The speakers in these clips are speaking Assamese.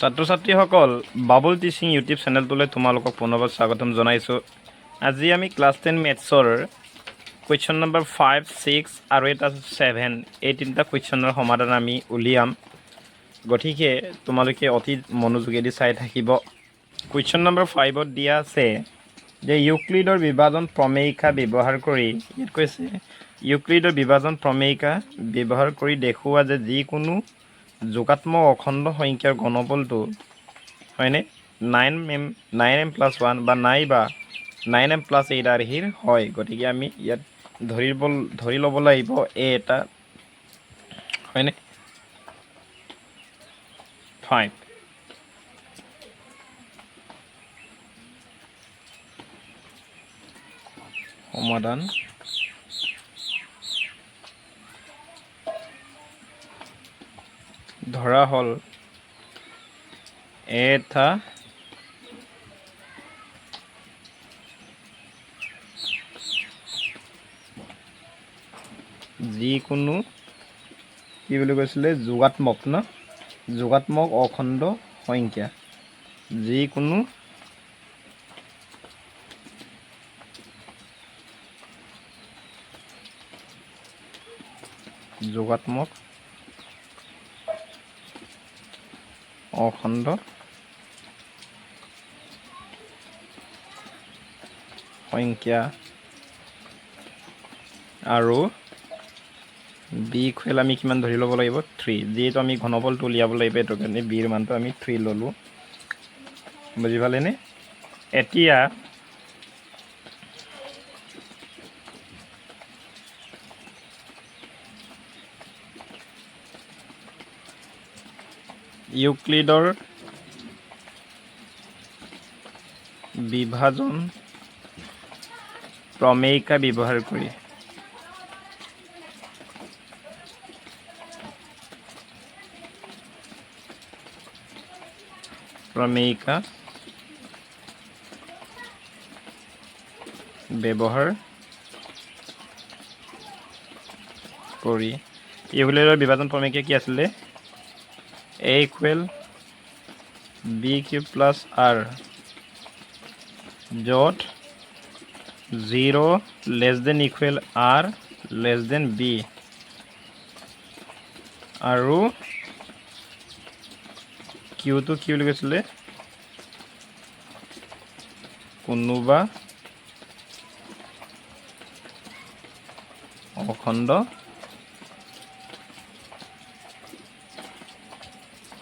ছাত্ৰ ছাত্ৰীসকল বাবুল টিচিং ইউটিউব চেনেলটোলৈ তোমালোকক পুনৰবাৰ স্বাগতম জনাইছোঁ। আজি আমি ক্লাছ 10 মেথছৰ কুৱেশ্যন নম্বৰ 5, 6 আৰু এটা 7 এই তিনিটা কুৱেশ্যনৰ সমাধান আমি উলিয়াম। গতিকে তোমালোকে অতি মনোযোগেদি চাই থাকিব। কুৱেশ্যন নম্বৰ 5ত দিয়া আছে যে ইউক্লিডৰ বিভাজন প্ৰমেয়িকা ব্যৱহাৰ কৰি ইয়াত কৈছে ইউক্লিডৰ বিভাজন প্ৰমেয়িকা ব্যৱহাৰ কৰি দেখুওৱা যে যিকোনো যোগাত্মক অখণ্ড সংখ্যাৰ ঘনফলটো হয়নে 9m+1 বা নাইবা 9m+8 আৰ্হিৰ হয়। গতিকে আমি ইয়াত ধৰি ল'ব লাগিব এটা হয়নে 5 সমাধান ধৰা হ'ল এটা যিকোনো কি বুলি কৈছিলে যোগাত্মক অখণ্ড সংখ্যা যিকোনো যোগাত্মক অখণ্ড সংখ্যা আৰু বি ইকুৱেল আমি কিমান ধৰি ল'ব লাগিব 3, যিহেতু আমি ঘনফলটো উলিয়াব লাগিব এইটো কাৰণে বিৰ মানটো আমি 3 ল'লোঁ। বুজি পালেনে? এতিয়া ইউক্লিডৰ বিভাজন প্ৰমেয়িকা ব্যৱহাৰ কৰি প্ৰমেয়িকা ব্যৱহাৰ কৰি ইউক্লিডৰ বিভাজন প্ৰমেয়িকা কি আছিলে a equal b³ plus r য'ত 0 less than equal r less than b আৰু কিউটো কি বুলি কৈছিলে কোনোবা অখণ্ড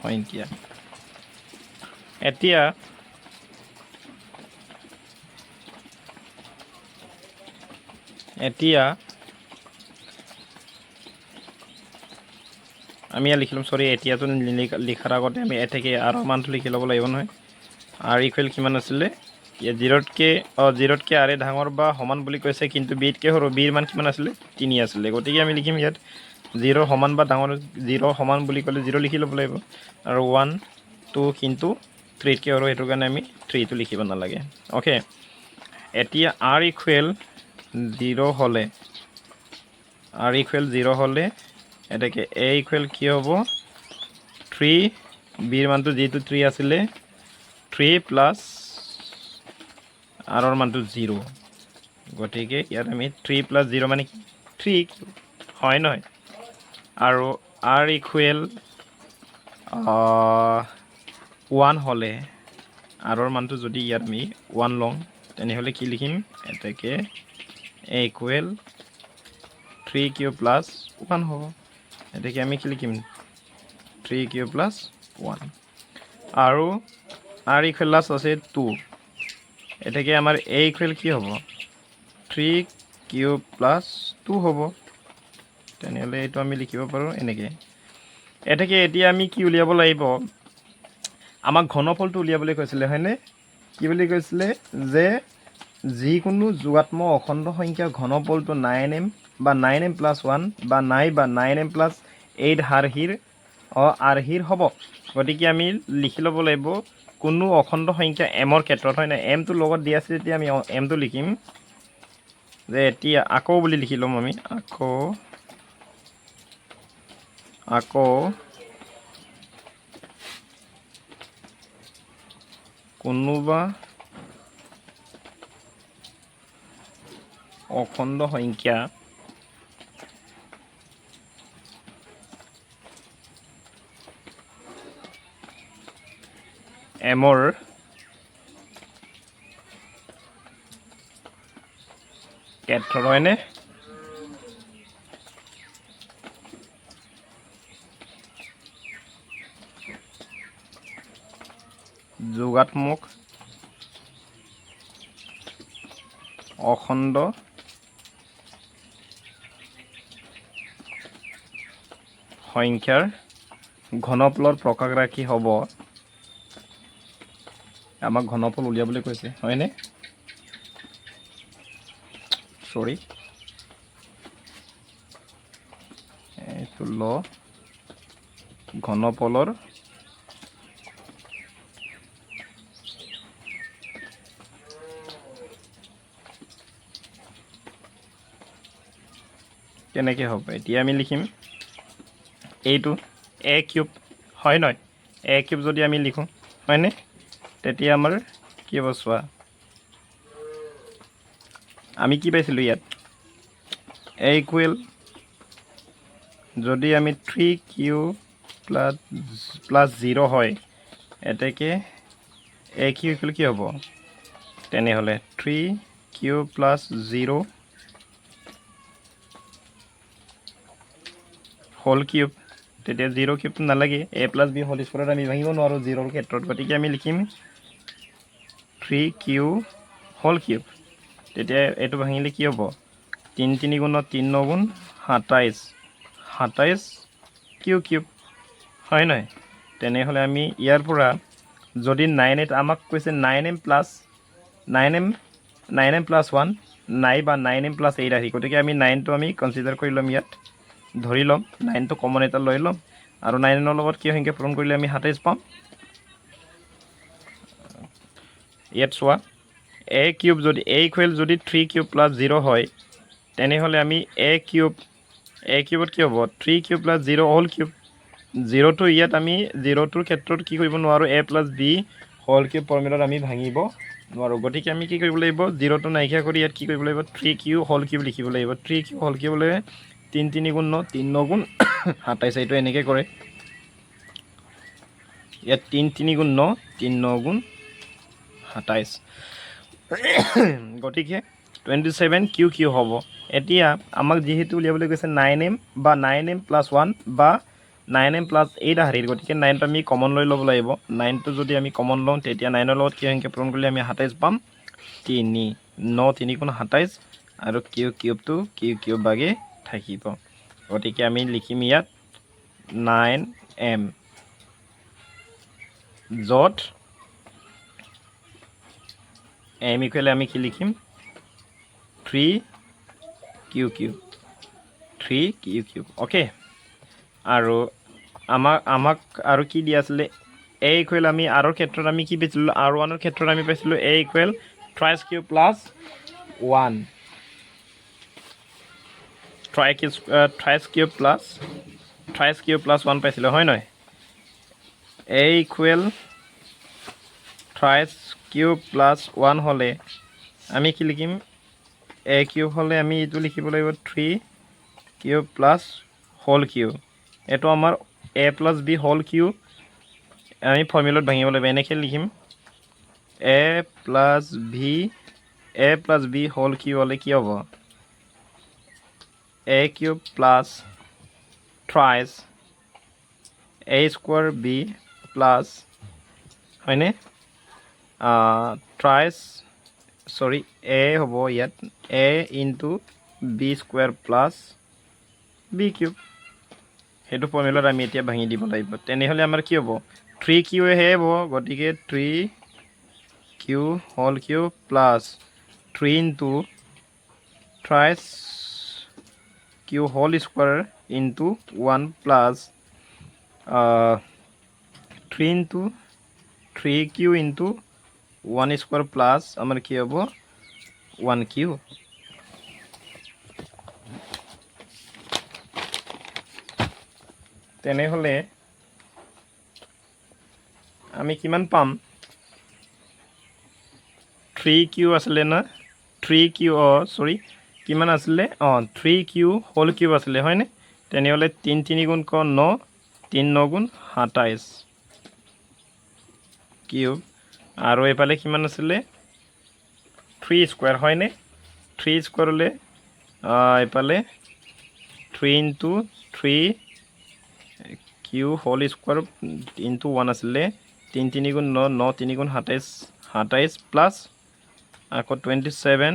সংখ্যা। এতিয়া আমি ইয়াত লিখি ল'ম এতিয়াতো লিখাৰ আগতে আমি এতেকে আৰু মানটো লিখি ল'ব লাগিব নহয়। আৰ ইকুৱেল কিমান আছিলে 0তকৈ আৰে ডাঙৰ বা সমান বুলি কৈছে, কিন্তু বিতকৈ সৰু বিৰ মান কিমান আছিলে 3 আছিলে। গতিকে আমি লিখিম ইয়াত 0 সমান বা ডাঙৰ 0 সমান বুলি ক'লে 0 লিখি ল'ব লাগিব আৰু 1 2 কিন্তু 3তকৈ সৰু, সেইটো কাৰণে আমি 3টো লিখিব নালাগে। অ'কে, এতিয়া আৰ ইকুৱেল 0 হ'লে এতেকে এ ইকুৱেল কি হ'ব 3 বিৰ মানটো যিহেতু 3 আছিলে 3 প্লাছ আৰৰ মানটো 0। গতিকে ইয়াত আমি 3 প্লাছ 0 মানে 3 হয় নহয়। আৰু আৰ ইকুৱেল 1 হ'লে আৰৰ মানটো যদি ইয়াত আমি 1 লওঁ তেনেহ'লে কি লিখিম এতেকে এ ইকুৱেল 3³ প্লাছ 1 হ'ব। এতেকে আমি কি লিখিম 3³ প্লাছ 1 আৰু আৰ ইকুৱেল লাষ্ট আছে 2। এতেকে আমাৰ এ ইকুৱেল কি হ'ব 3³ প্লাছ 2 হ'ব। তেনেহ'লে এইটো আমি লিখিব পাৰোঁ এনেকৈ। এতেকে এতিয়া আমি কি উলিয়াব লাগিব, আমাক ঘনফলটো উলিয়াবলৈ কৈছিলে হয়নে। কি বুলি কৈছিলে যে যিকোনো যোগাত্মক অখণ্ড সংখ্যাৰ ঘনফলটো 9m বা 9m+1 বা নাইবা 9m+8 আৰ্হিৰ হ'ব। গতিকে আমি লিখি ল'ব লাগিব কোনো অখণ্ড সংখ্যা এমৰ ক্ষেত্ৰত হয় নাই, এমটো লগত দিয়া আছে যেতিয়া আমি এমটো লিখিম যে এতিয়া আকৌ বুলি লিখি ল'ম আমি আকৌ কোনোবা অখণ্ড সংখ্যা এমৰ ক্ষেত্ৰত হয়নে যোগাত্মক অখণ্ড সংখ্যাৰ ঘনফলৰ প্ৰকাশ ৰাশি হ'ব আমাক ঘনফল উলিয়াবলৈ কৈছে হয়নে সৰি এইটো ল ঘনফলৰ কেনেকৈ হ'ব এতিয়া আমি লিখিম এইটো এ কিউব হয় নহয় এ কিউব যদি আমি লিখোঁ হয়নে তেতিয়া আমাৰ কি হ'ব চোৱা আমি কি পাইছিলোঁ ইয়াত এ ইকুৱেল যদি আমি 3q প্লাছ 0 হয় এতেকে এ কিউ ইকুৱেল কি হ'ব তেনেহ'লে 3q প্লাছ 0 হোল কিউব তেতিয়া 0 কিউব নালাগে এ প্লাছ বি হোল স্কোৱাৰত আমি ভাঙিব নোৱাৰোঁ 0ৰ ক্ষেত্ৰত গতিকে আমি লিখিম 3q হোল কিউব তেতিয়া এইটো ভাঙিলে কি হ'ব 3 3 গুণত 3 9 গুণ 27 কিউ কিউব হয় নহয় তেনেহ'লে আমি ইয়াৰ পৰা যদি 9 আমাক কৈছে 9m প্লাছ 9m প্লাছ 1 নাইবা 9m প্লাছ 8 আহি গতিকে আমি 9টো আমি কনচিডাৰ কৰি ল'ম ইয়াত ধৰি ল'ম 9টো কমন এটা লৈ ল'ম আৰু 9ৰ লগত কি সংখ্যা পূৰণ কৰিলে আমি 27 পাম ইয়াত চোৱা এ কিউব যদি এ ইকুৱেল যদি 3q প্লাছ 0 হয় তেনেহ'লে আমি এ কিউবত কি হ'ব 3q প্লাছ 0 হোল কিউব 0টো ইয়াত আমি 0টোৰ ক্ষেত্ৰত কি কৰিব নোৱাৰোঁ এ প্লাছ বি হোল কিউব ফৰ্মুলাত আমি ভাঙিব নোৱাৰোঁ গতিকে আমি কি কৰিব লাগিব 0টো নাইকিয়া কৰি ইয়াত কি কৰিব লাগিব 3q হোল কিউব লিখিব লাগিব 3q হোল কিউব হ'লে 3 3 গুণ 9 3 9 গুণ 27 এইটো এনেকৈ কৰে ইয়াত 3 3 গুণ 9 3 9 গুণ 27 গতিকে 27 কিউ কিউ হ'ব এতিয়া আমাক যিহেতু উলিয়াবলৈ কৈছে 9m বা 9m প্লাছ 1 বা 9m প্লাছ 8 আহাৰিৰ গতিকে 9টো আমি কমন লৈ ল'ব লাগিব 9টো যদি আমি কমন লওঁ তেতিয়া 9ৰ লগত কি সংখ্যা পূৰণ কৰিলে আমি 27 পাম 3 9 3 গুণ 27 আৰু কিউ কিউবটো কিউ কিউব ভাগে থাকিব গতিকে আমি লিখিম ইয়াত 9m য'ত m ইকুৱেল আমি কি লিখিম 3q কিউব অ'কে আৰু আমাক আৰু কি দিয়া আছিলে এ ইকুৱেল আমি আৰৰ ক্ষেত্ৰত আমি কি পাইছিলোঁ R1ৰ ক্ষেত্ৰত আমি পাইছিলোঁ a equal thrice cube plus 1 thrice cube plus 1 পাইছিলোঁ হয় নহয় a equal thrice cube plus 1 হ'লে আমি কি লিখিম এ কিউব হ'লে আমি এইটো লিখিব লাগিব 3q প্লাছ হোল কিউব এইটো আমাৰ a plus b whole cube আমি ফৰ্মুলাত ভাঙিব লাগিব এনেকৈ লিখিম a plus b whole cube হ'লে কি হ'ব a cube plus thrice a square b plus হয়নে থ্ৰাইছ সৰি এ হ'ব ইয়াত a into b square plus b cube সেইটো ফৰ্মুলাত আমি এতিয়া ভাঙি দিব লাগিব তেনেহ'লে আমাৰ কি হ'ব 3q হে হ'ব গতিকে 3q whole cube plus 3 into thrice q whole square into 1 plus 3 into 3q into 1 square plus আমাৰ কি হ'ব 1q তেনেহ'লে আমি কিমান পাম 3q আছিলে না 3q সৰি কিমান আছিলে 3q হোল কিউব আছিলে হয়নে তেনেহ'লে 3 3 গুণ ক 9 3 9 গুণ 27 কিউব আৰু এফালে কিমান আছিলে 3 স্কয়াৰ হয়নে 3 স্কয়াৰ হলে এফালে 3 into 3 q whole square into 1 আছিলে 3 3 গুণ 9 9 3 গুণ 27 প্লাস আকৌ 27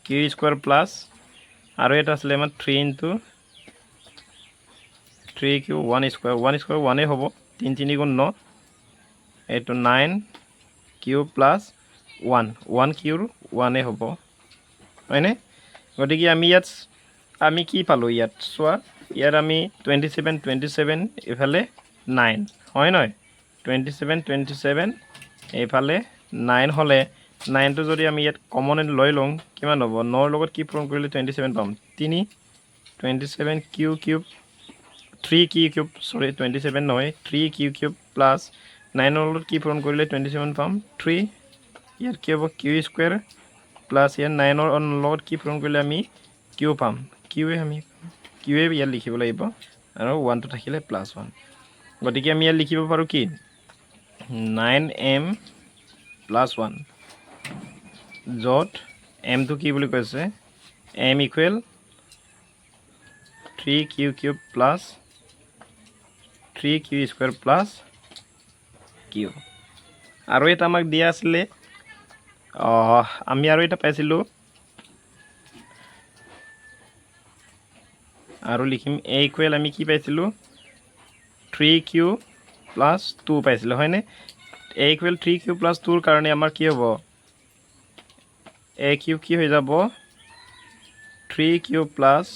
কিউ স্কয়াৰ প্লাস আৰু এটা আছিলে আমাৰ 3 into 3 কিউ 1 স্কয়াৰ 1 হ'ব 3 3 গুণ 9 এইটো 9 কিউ প্লাস 1 কিউৰ 1 হ'ব হয়নে গতিকে আমি ইয়াত আমি কি পালো ইয়াত সোয়া ইয়াত আমি 27 এফালে 9 হয় নহয় 27 এফালে 9 হলে 9 টো যদি আমি ইয়াত কমন লৈ লওঁ কিমান হ'ব 9 ৰ লগত কি পূৰণ কৰিলে 27 পাম 3 27 কিউ কিউব 3 কিউ কিউব সৰি 27 নহয় 3 কিউ কিউব প্লাস 9 ৰ লগত কি পূৰণ কৰিলে 27 পাম 3 ইয়াত কি হ'ব কিউ স্কয়াৰ প্লাস ইয়াত 9 ৰ লগত কি পূৰণ কৰিলে আমি কিউ পাম কিউৱে আমি কিউৱে ইয়াত লিখিব লাগিব আৰু 1 টো থাকিলে +1 গতিকে আমি ইয়াত লিখিব পাৰো কি 9m + 1 যত m টো কি বুলি কৈছে m = 3q cube plus 3q square plus q আৰু এটা আমাক দিয়া আছিল আমি আৰু এটা পাইছিলো আৰু লিখিম a ইকুৱেল আমি কি পাইছিলো 3q প্লাস 2 পাইছিলো হয়নে a ইকুৱেল 3q প্লাস 2 ৰ কাৰণে আমাৰ কি হ'ব a কিউব কি হৈ যাব 3q প্লাস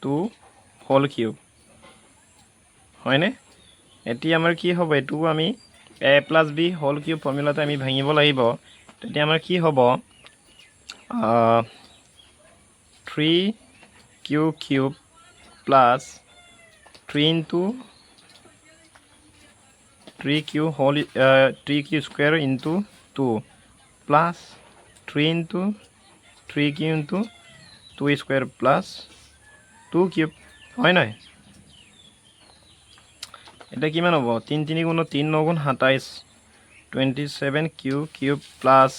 2 হোল কিউব হয়নে এতিয়া আমাৰ কি হ'ব এটো আমি a plus b whole cube ফৰ্মুলাতে আমি ভাঙিব লাগিব তেতিয়া আমাৰ কি হ'ব 3q cube plus 3 into 3q whole 3q square into 2 plus 3 into 3q into 2 square plus 2 cube হয় নাই এটা কিমান হ'ব 3 3 গুণ 3 9 গুণ 27 27 q cube plus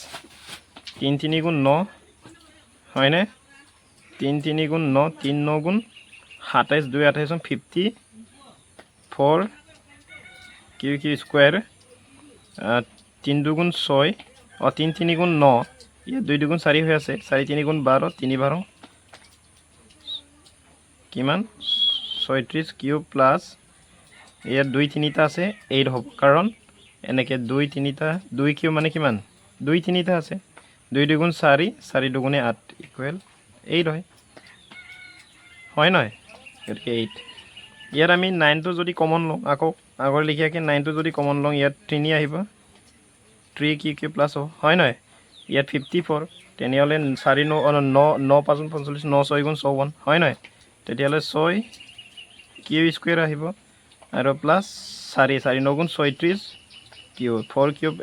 3 3 গুণ 9 হয় নাই 3 3 গুণ 9 3 9 গুণ 27 2 28 54 কিউ কিউ স্কয়াৰ 3 2 গুণ 6 3 3 গুণ 9 ইয়াত 2 2 গুণ 4 হৈ আছে 4 3 গুণ 12 3 12 কিমান 36 কিউব প্লাস ইয়াত 2 3 টা আছে 8 হ'ব কাৰণ এনেকে 2 3 টা 2 কিউব মানে কিমান 2 3 টা আছে 2 2 গুণ 4 4 2 গুণে 8 ইকুৱেল 8 হয় নহয় গতিকে 8 ইয়াত আমি 9 টো যদি কমন লওঁ আকৌ আগৰ লিখিয়াকে 9 টো যদি কমন লওঁ ইয়াত 3 আহিব 3 কি কি প্লাস হয় নহয় ইয়াত 54 তেনেহলে 4 9 9 5 45 9 6 গুণ 54 হয় নহয় তেতিয়ালে 6 কিউ স্কয়াৰ আহিব আৰু প্লাস 4 4 9 গুণ 36 কিউ 4 কিউব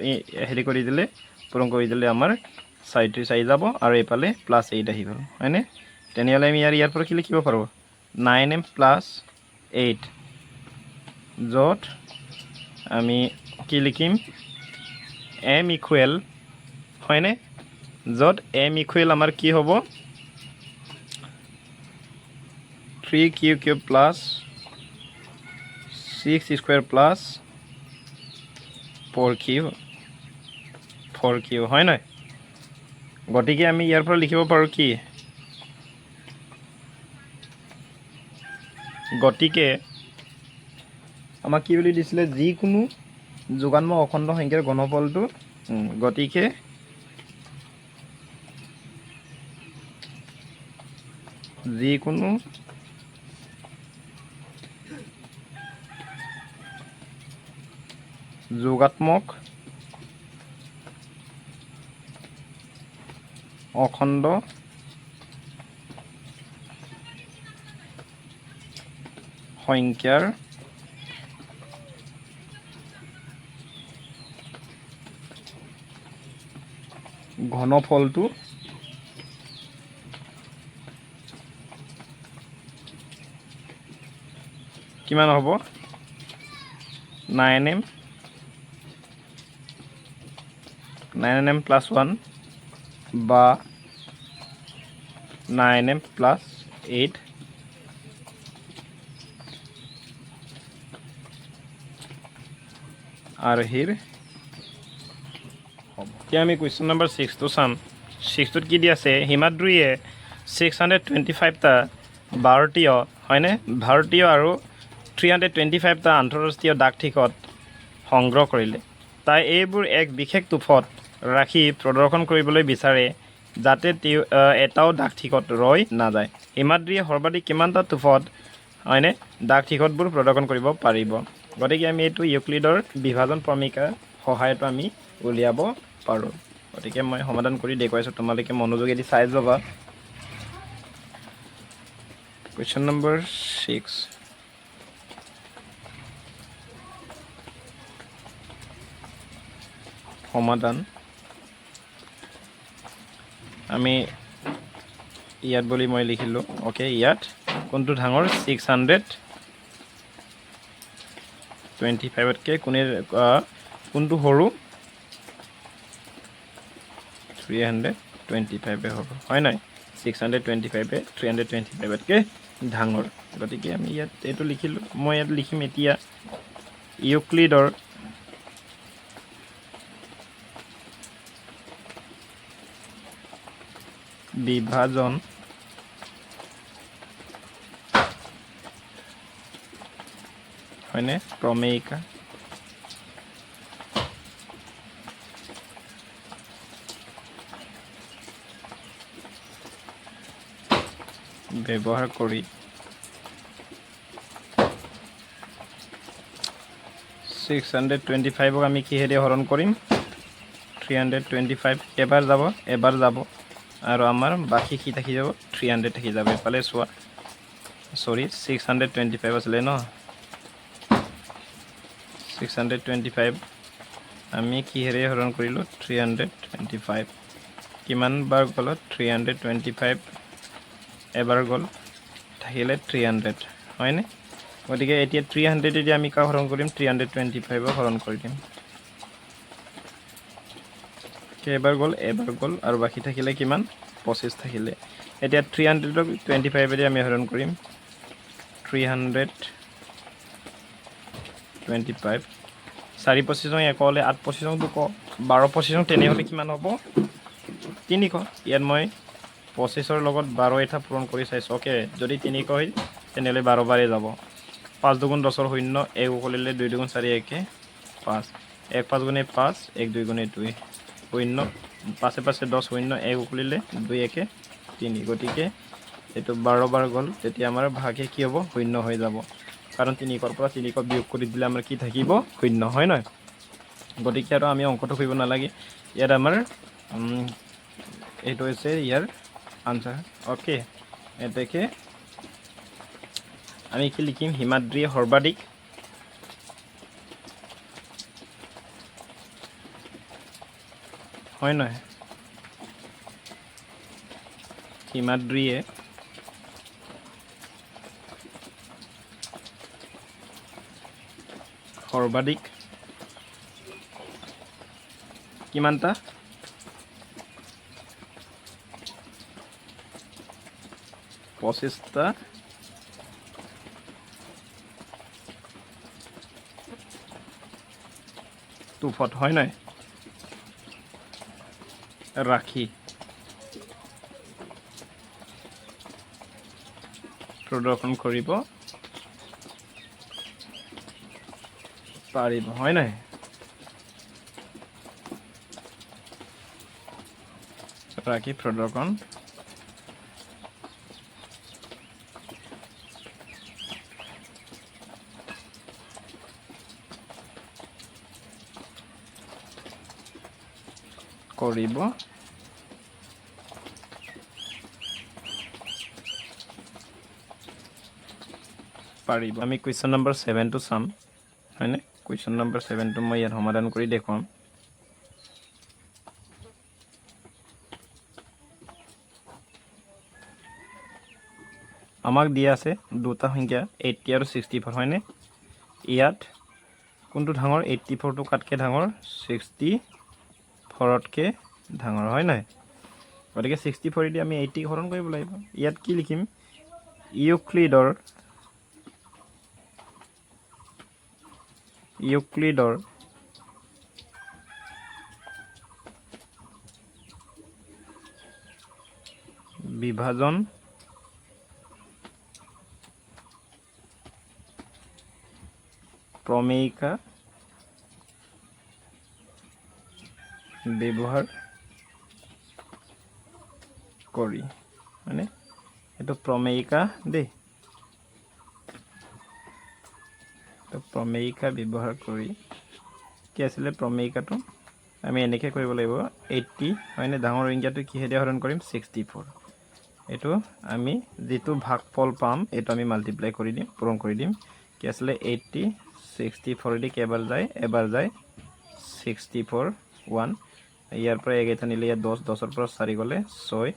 হেৰি কৰি দিলে পূৰণ কৰি দিলে আমাৰ 37 আহি যাব আৰু এফালে প্লাস 8 আহিব হয়নে তেনেহলে আমি ইয়াৰ পৰা কি লিখিব পাৰো 9m plus 8 যত আমি কি লিখিম m ইকুৱেল হয়নে যত m ইকুৱেল আমাৰ কি হ'ব 3q cube plus 6 square plus 4q হয় নাই গতিকে আমি ইয়াৰ পৰা লিখিব পাৰো কি গতিকে আমাক কি বুলি দিছিলে যিকোনো যোগান্ম অখণ্ড সংখ্যাৰ ঘনফলটো গতিকে যিকোনো যোগাত্মক অখণ্ড সংখ্যাৰ ঘনফলটো কিমান হ'ব 9m 9m + 1 বা 9m + 8 আৰ্হিৰ হ'ব। এতিয়া আমি কুৱেশ্যন নম্বৰ 6টো চাম। 6টোত কি দি আছে, হিমাদ্ৰীয়ে 625টা ভাৰতীয় হয়নে ভাৰতীয় আৰু 325টা আন্তঃৰাষ্ট্ৰীয় ডাক টিকট সংগ্ৰহ কৰিলে। তাই এইবোৰ এক বিশেষ টোপত ৰাখি প্ৰদৰ্শন কৰিবলৈ বিচাৰে যাতে এটাও ডাক টিকট ৰৈ নাযায়। হিমাদ্ৰীয়ে সৰ্বাধিক কিমানটা টোপত হয়নে ডাক টিকটবোৰ প্ৰদৰ্শন কৰিব পাৰিব। গতিকে আমি এইটো ইউক্লিডৰ বিভাজন প্ৰমেয়ৰ সহায়ত আমি উলিয়াব পাৰোঁ। গতিকে মই সমাধান কৰি দেখুৱাইছোঁ, তোমালোকে মনোযোগেদি চাই যাবা। কুৱেশ্যন নম্বৰ 6 সমাধান। আমি ইয়াত বুলি মই লিখিলোঁ। অ'কে, ইয়াত কোনটো ডাঙৰ 625তকৈ কোনটো সৰু 325 হ'ব হয় নাই। 625 325তকৈ ডাঙৰ। গতিকে আমি ইয়াত এইটো লিখিলোঁ। মই ইয়াত লিখিম এতিয়া ইউক্লিডৰ বিভাজন হয়নে প্ৰমেয়িকা ব্যৱহাৰ কৰি 625ক আমি কিহেৰে হৰণ কৰিম 325 এবাৰ যাব আৰু আমাৰ বাকী কি থাকি যাব 300 থাকি যাব। এফালে চোৱা, সৰি 625 আছিলে ন, 625 আমি কিহেৰে হৰণ কৰিলোঁ 325। কিমান বাৰ গ'ল 325 এবাৰ গ'ল, থাকিলে 300 হয়নে। গতিকে এতিয়া 300 আমি কাক হৰণ কৰিম 325ক হৰণ কৰি দিম। এবাৰ গ'ল আৰু বাকী থাকিলে কিমান 25 থাকিলে। এতিয়া 300ক 25 আমি হৰণ কৰিম 325। 4 25 1 হ'লে 8 25 2 12 25 তেনেহ'লে কিমান হ'ব 300। ইয়াত মই 25ৰ লগত 12 এটা পূৰণ কৰি চাইছোঁ। অ'কে, যদি 300 হয় তেনেহ'লে 12 বাৰেই যাব। 5 2 10 0, 1 উকলিলে 2 2 4 1 5, 1 5 গুণে 5, 1 2 গুণে 2 0, 5 5 10 0, 1 উকলিলে 2 1 3। গতিকে এইটো 12 বাৰ গ'ল, তেতিয়া আমাৰ ভাগে কি হ'ব 0 হৈ যাব। কাৰণ 300ৰ পৰা 300 বিয়োগ কৰি দিলে আমাৰ কি থাকিব 0 হয় নহয়। গতিকে আৰু আমি অংকটো কৰিব নালাগে। ইয়াত আমাৰ এইটো হৈছে ইয়াৰ আনচাৰ। অ'কে, এতেকে আমি কি লিখিম হিমাদ্ৰীয়ে সৰ্বাধিক হয় নহয়, হিমাদ্ৰীয়ে সৰ্বাধিক কিমানটা 25টা টোপত হয় নাই ৰাখি প্ৰদৰ্শন কৰিব পাৰিব হয় নাই। ৰাখি প্ৰদৰ্শন কৰিব পাৰিব। আমি কুৱেশ্যন নম্বৰ 7টো চাম হয়নে। কুৱেশ্যন নম্বৰ 7টো মই ইয়াত সমাধান কৰি দেখুৱাম। আমাক দিয়া আছে দুটা সংখ্যা 80 আৰু 64 হয়নে ইয়াত কোনটো ডাঙৰ 84 টো কাটকে ডাঙৰ 64তকে ডাঙৰ হয় নাই গতিকে 64 দি আমি 80 হৰণ কৰিব লাগিব ইয়াত কি লিখিম ইউক্লিডৰ বিভাজন প্ৰমেয়িকা ব্যৱহাৰ কৰি মানে এটো প্ৰমেয়িকা দেই তো প্ৰমেয়িকা ব্যৱহাৰ কৰি কি আছিল প্ৰমেয়িকাটো আমি এনেকৈ কৰিব লাগিব 80 হয়নে ডাঙৰ সংখ্যাটো কিহেদি হৰণ কৰিম 64 এটো আমি যেটো ভাগফল পাম এটো আমি মাল্টিপ্লাই কৰি দিম পূৰণ কৰি দিম কি আছিল 80 64 দি কেবাৰ যায় 64 1 ইয়াৰ পৰা এগেটা নিলে ইয়া 10 10 ৰ পৰা 4 গলে 6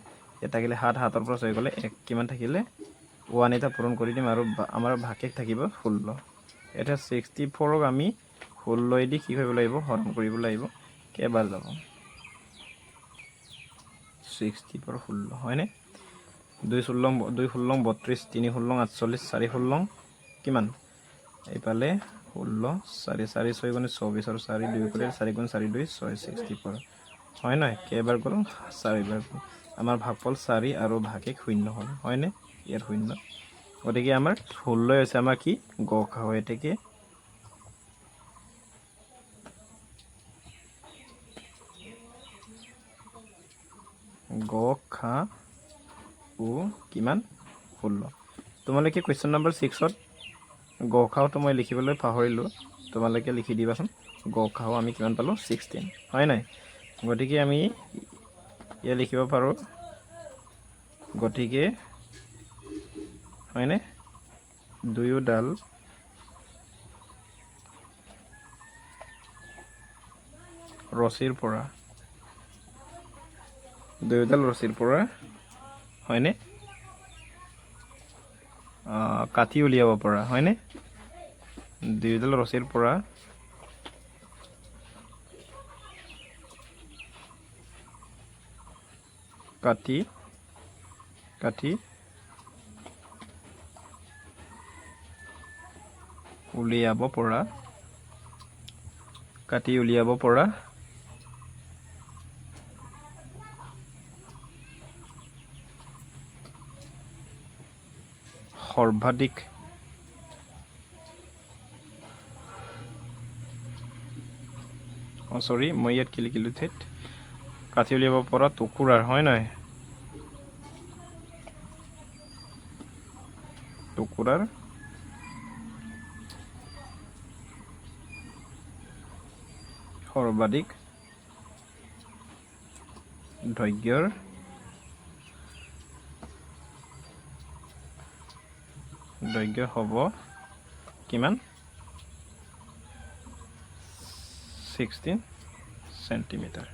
এটা গলে 7 7 ৰ পৰা 6 গলে 1 কিমান থাকিলে 1 এটা পূৰণ কৰি দিম আৰু আমাৰ ভাগশেষ থাকিব 16 এটা 64 ক আমি 16 দি কি কৰিব লাগিব হৰণ কৰিব লাগিব কেবাৰ যাব 60 पर 16 হয়নে 2 16 32 3 16 48 4 16 কিমান এইপালে 16 4 4 6 গুণ 24 আৰু 4 2 কৰে 4 গুণ 4 2 6 64 হয় নাই কেবাৰ গল 4 বাৰ আমাৰ ভাগফল 4 আৰু ভাগশেষ 0 হ'ল হয়নে ইয়াৰ 0 গতিকে আমাৰ 16 হৈছে আমাৰ কি গখা হয় এটাকে গখা ও কিমান 16 তোমালোকে কোৱেশ্চন নম্বৰ 6 ত গখাওটো মই লিখিবলৈ পাহৰিলো তোমালোকে লিখি দিবাচোন গখাও আমি কিমান পালো 16 হয় নাই গতিকে আমি ইয়া লিখিব পাৰো গতিকে হয়নে দুয়োডাল ৰছিৰ পৰা হয়নে কাটি উলিয়াব পৰা হয়নে দুয়োডাল ৰছিৰ পৰা কাটি উলিয়াব পৰা সৰ্বাধিক সৰি মই ইয়াত কি লিখিলো থেট কাটি উলিয়াব পৰা টুকুৰাৰ হয় নাই টুকুৰাৰ সৰ্বাধিক দৈৰ্ঘ্যৰ হ'ব কিমান 16 সেন্টিমিটাৰ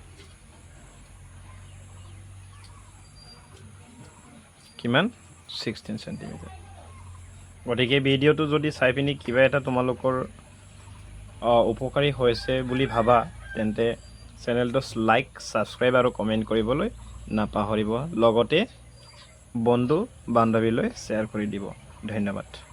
কিমান 16 সেন্টিমিটাৰ গতিকে ভিডিওটো যদি চাই পিনি কিবা এটা তোমালোকৰ উপকাৰী হৈছে বুলি ভাবা তেন্তে চেনেলটো লাইক সাবস্ক্ৰাইব আৰু কমেন্ট কৰিবলৈ নাপাহৰিব লগতে বন্ধু বান্ধৱীলৈ শ্বেয়াৰ কৰি দিব ধন্যবাদ।